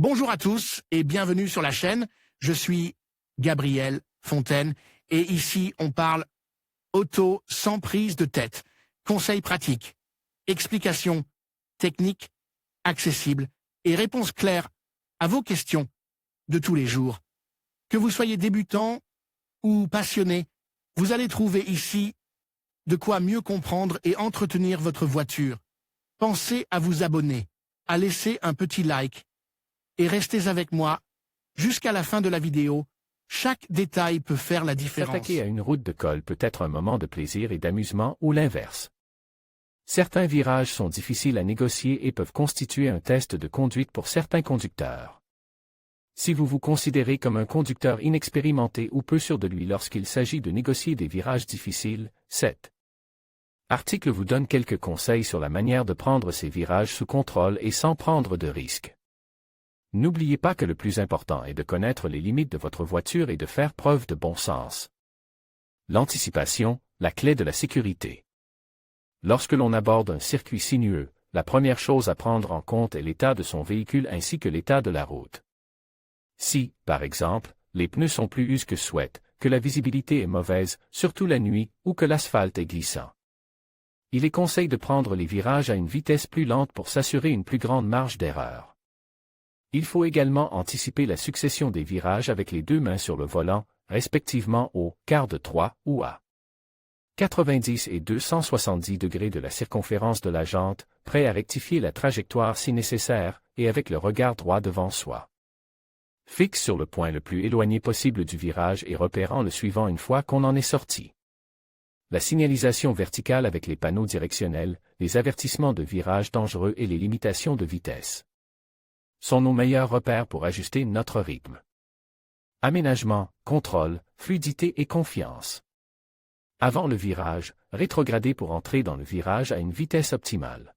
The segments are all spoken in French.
Bonjour à tous et bienvenue sur la chaîne. Je suis Gabriel Fontaine et ici on parle auto sans prise de tête. Conseils pratiques, explications techniques, accessibles et réponses claires à vos questions de tous les jours. Que vous soyez débutant ou passionné, vous allez trouver ici de quoi mieux comprendre et entretenir votre voiture. Pensez à vous abonner, à laisser un petit like et restez avec moi jusqu'à la fin de la vidéo. Chaque détail peut faire la différence. S'attaquer à une route de colle peut être un moment de plaisir et d'amusement ou l'inverse. Certains virages sont difficiles à négocier et peuvent constituer un test de conduite pour certains conducteurs. Si vous vous considérez comme un conducteur inexpérimenté ou peu sûr de lui lorsqu'il s'agit de négocier des virages difficiles, cet article vous donne quelques conseils sur la manière de prendre ces virages sous contrôle et sans prendre de risques. N'oubliez pas que le plus important est de connaître les limites de votre voiture et de faire preuve de bon sens. L'anticipation, la clé de la sécurité. Lorsque l'on aborde un circuit sinueux, la première chose à prendre en compte est l'état de son véhicule ainsi que l'état de la route. Si, par exemple, les pneus sont plus usés que souhaite, que la visibilité est mauvaise, surtout la nuit, ou que l'asphalte est glissant, il est conseillé de prendre les virages à une vitesse plus lente pour s'assurer une plus grande marge d'erreur. Il faut également anticiper la succession des virages avec les deux mains sur le volant, respectivement au quart de 3 ou à 90 et 270 degrés de la circonférence de la jante, prêt à rectifier la trajectoire si nécessaire, et avec le regard droit devant soi. Fixe sur le point le plus éloigné possible du virage et repérant le suivant une fois qu'on en est sorti. La signalisation verticale avec les panneaux directionnels, les avertissements de virage dangereux et les limitations de vitesse sont nos meilleurs repères pour ajuster notre rythme. Aménagement, contrôle, fluidité et confiance. Avant le virage, rétrogradez pour entrer dans le virage à une vitesse optimale.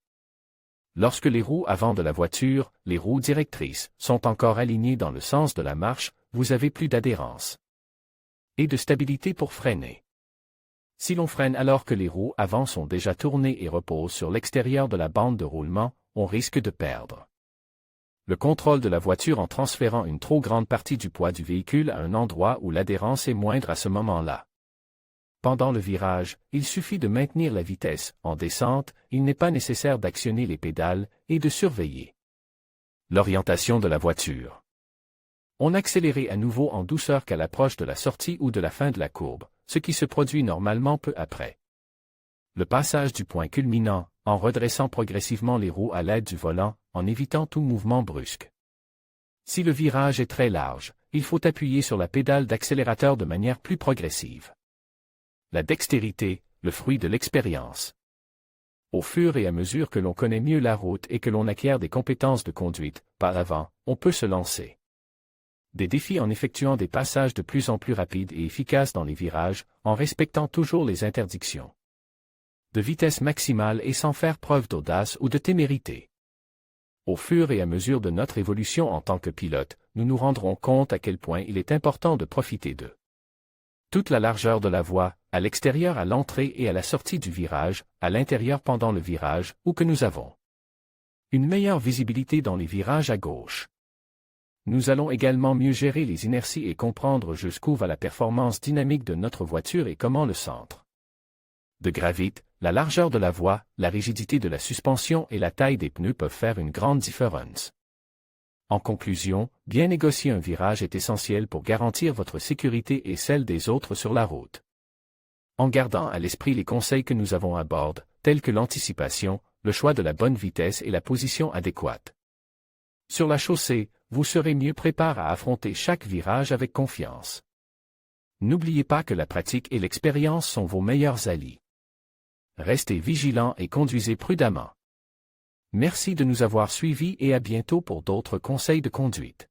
Lorsque les roues avant de la voiture, les roues directrices, sont encore alignées dans le sens de la marche, vous avez plus d'adhérence et de stabilité pour freiner. Si l'on freine alors que les roues avant sont déjà tournées et reposent sur l'extérieur de la bande de roulement, on risque de perdre le contrôle de la voiture en transférant une trop grande partie du poids du véhicule à un endroit où l'adhérence est moindre à ce moment-là. Pendant le virage, il suffit de maintenir la vitesse. En descente, il n'est pas nécessaire d'actionner les pédales et de surveiller l'orientation de la voiture. On accélère à nouveau en douceur qu'à l'approche de la sortie ou de la fin de la courbe, ce qui se produit normalement peu après le passage du point culminant, en redressant progressivement les roues à l'aide du volant, en évitant tout mouvement brusque. Si le virage est très large, il faut appuyer sur la pédale d'accélérateur de manière plus progressive. La dextérité, le fruit de l'expérience. Au fur et à mesure que l'on connaît mieux la route et que l'on acquiert des compétences de conduite, par avant, on peut se lancer des défis en effectuant des passages de plus en plus rapides et efficaces dans les virages, en respectant toujours les interdictions de vitesse maximale et sans faire preuve d'audace ou de témérité. Au fur et à mesure de notre évolution en tant que pilote, nous nous rendrons compte à quel point il est important de profiter de toute la largeur de la voie, à l'extérieur à l'entrée et à la sortie du virage, à l'intérieur pendant le virage, où que nous avons une meilleure visibilité dans les virages à gauche. Nous allons également mieux gérer les inerties et comprendre jusqu'où va la performance dynamique de notre voiture et comment le centre de gravité, la largeur de la voie, la rigidité de la suspension et la taille des pneus peuvent faire une grande différence. En conclusion, bien négocier un virage est essentiel pour garantir votre sécurité et celle des autres sur la route. En gardant à l'esprit les conseils que nous avons abordés, tels que l'anticipation, le choix de la bonne vitesse et la position adéquate sur la chaussée, vous serez mieux préparé à affronter chaque virage avec confiance. N'oubliez pas que la pratique et l'expérience sont vos meilleurs alliés. Restez vigilants et conduisez prudemment. Merci de nous avoir suivis et à bientôt pour d'autres conseils de conduite.